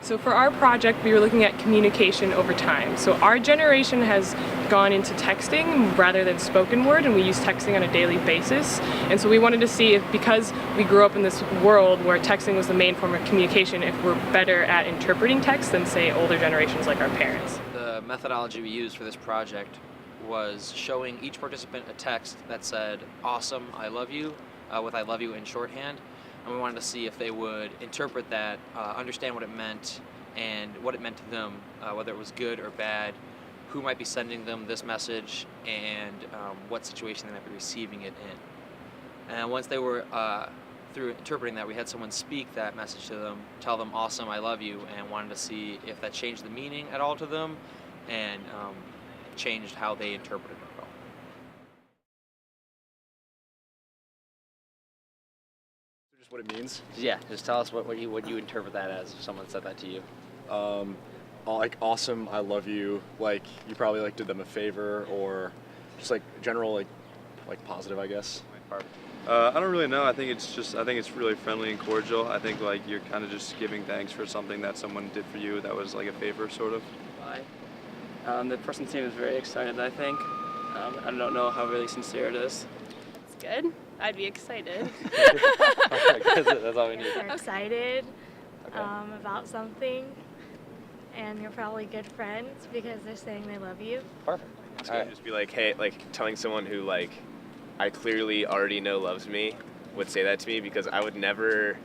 So for our project, we were looking at communication over time. So our generation has gone into texting rather than spoken word, and we use texting on a daily basis. And so we wanted to see if, because we grew up in this world where texting was the main form of communication, if we're better at interpreting text than, say, older generations like our parents. The methodology we used for this project was showing each participant a text that said, "Awesome, I love you," with "I love you" in shorthand. And we wanted to see if they would interpret that, understand what it meant, and what it meant to them, whether it was good or bad, who might be sending them this message, and what situation they might be receiving it in. And once they were through interpreting that, we had someone speak that message to them, tell them "Awesome, I love you," and wanted to see if that changed the meaning at all to them, and changed how they interpreted it. What it means. Yeah, just tell us what you interpret that as if someone said that to you. Like awesome, I love you. Like you probably like did them a favor, or just like general like positive, I guess. I don't really know. I think it's really friendly and cordial. I think like you're kind of just giving thanks for something that someone did for you that was like a favor, sort of. The person seems very excited, I think. I don't know how really sincere it is. It's good. I'd be excited. That's all we need. They're excited about something, and you're probably good friends because they're saying they love you. Perfect. It's gonna just be like, hey, like telling someone who like I clearly already know loves me would say that to me, because I would never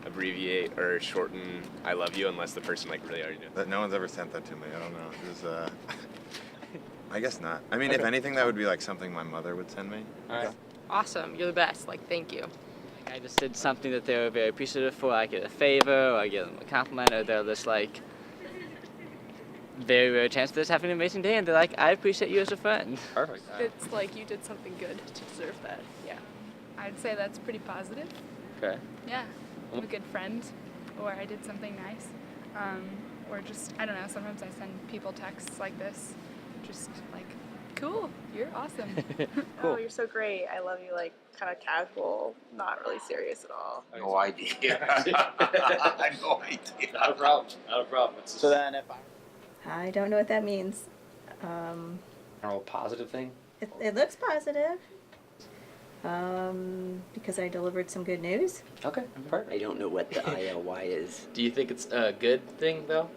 abbreviate or shorten "I love you" unless the person like really already knows. That no one's ever sent that to me. I don't know. It was, I guess not. I mean, if anything, that would be like something my mother would send me. All right. Awesome, you're the best, like thank you. I just did something that they were very appreciative for. I get a favor, or I get them a compliment, or they're just like very rare chance of this having an amazing day, and they're like, "I appreciate you as a friend." Perfect. It's like you did something good to deserve that. Yeah. I'd say that's pretty positive. Okay. Yeah, I'm a good friend, or I did something nice, or just, I don't know, sometimes I send people texts like this, just like, cool, you're awesome. Oh, you're so great. I love you, like kind of casual, not really serious at all. No idea. I have no idea. Not a problem. Not a problem. It's So then, if I don't know what that means. a positive thing. It looks positive. Because I delivered some good news. Okay. Perfect. I don't know what the ILY is. Do you think it's a good thing though,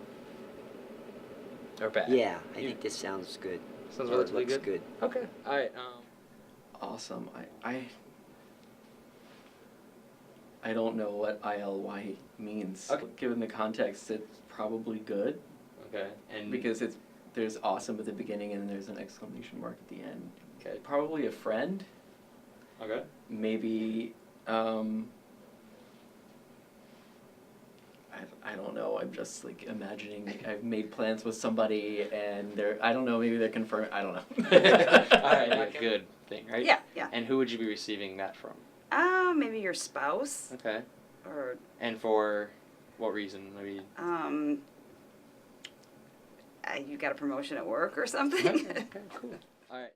or bad? Yeah, I think this sounds good. Sounds Or it relatively looks good. Okay. All right. awesome, I don't know what ILY means. Okay. Given the context, it's probably good. Okay. And Because there's awesome at the beginning and there's an exclamation mark at the end. Okay. Probably a friend. Okay. Maybe, I don't know, I'm just like imagining I've made plans with somebody and I don't know, maybe they're confirmed, I don't know. All right. Good thing, right? Yeah, yeah. And who would you be receiving that from? Maybe your spouse, Okay. or And for what reason? Maybe. you got a promotion at work or something. Okay. Cool. All right.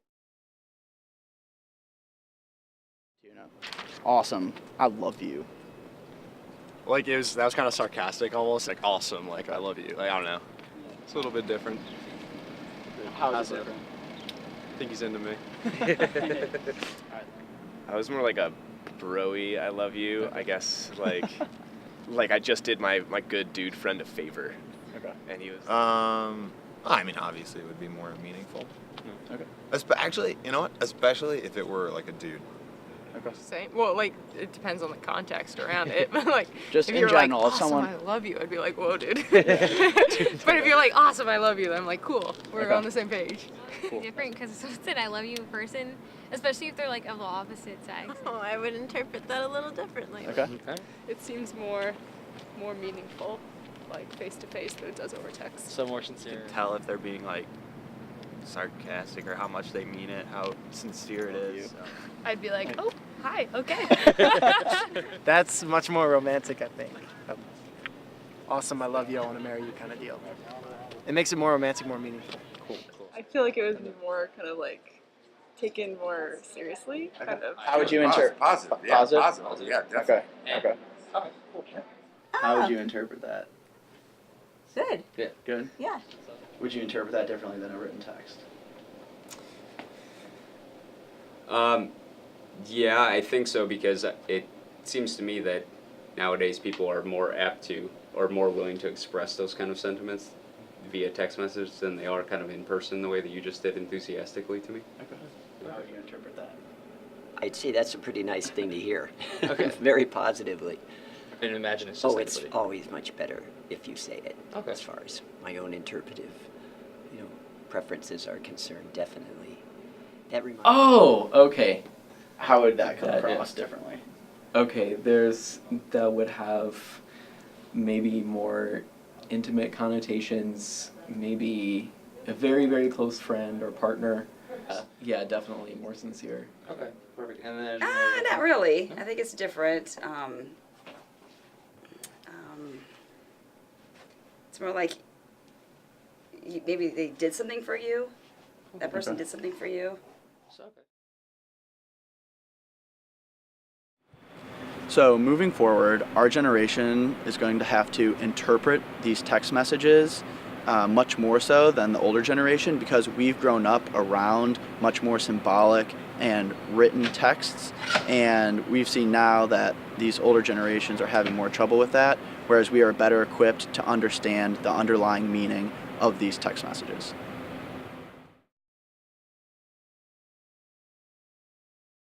Awesome, I love you. Like that was kind of sarcastic, almost like awesome, like I love you. Like I don't know. It's a little bit different. How's it different? I think he's into me. I was more like a bro-y "I love you," I guess. Like I just did my good dude friend a favor. Okay. And he was. I mean, obviously, it would be more meaningful. Okay. Actually, you know what? Especially if it were like a dude. Okay. Same. Well, like it depends on the context around it. But like, Just if in you're general, like, if awesome, someone- I love you, I'd be like, whoa, dude. But if you're like, awesome, I love you, then I'm like, cool, we're on the same page. Different because it's an I love you person, especially if they're like of the opposite sex. Oh, I would interpret that a little differently. Okay. It seems more meaningful, like face to face, than it does over text. So more sincere. Tell if they're being like sarcastic or how much they mean it, how sincere it is. So. I'd be like, oh, hi, okay. That's much more romantic, I think. Awesome, I love you, I want to marry you kind of deal. It makes it more romantic, more meaningful. Cool. I feel like it would be more kind of like taken more seriously, kind of. How would you interpret? Positive, yeah, positive, yeah, definitely. Okay. How would you interpret that? Good. Yeah. Good. Yeah. Would you interpret that differently than a written text? Yeah, I think so, because it seems to me that nowadays people are more apt to, or more willing to express those kind of sentiments via text message than they are kind of in person, the way that you just did enthusiastically to me. Okay. How would you interpret that? I'd say that's a pretty nice thing to hear. Okay. Very positively. And imagine it's just like it's somebody- always much better if you say it. Okay. As far as my own interpretive, preferences are concerned, definitely. That reminds Oh, okay. How would that come That, yeah. across differently? Okay, that would have maybe more intimate connotations, maybe a very, very close friend or partner. Yeah, definitely more sincere. Okay, perfect. And then Not really. I think it's different. It's more like maybe they did something for you. That person did something for you. So moving forward, our generation is going to have to interpret these text messages much more so than the older generation, because we've grown up around much more symbolic and written texts, and we've seen now that these older generations are having more trouble with that, whereas we are better equipped to understand the underlying meaning of these text messages.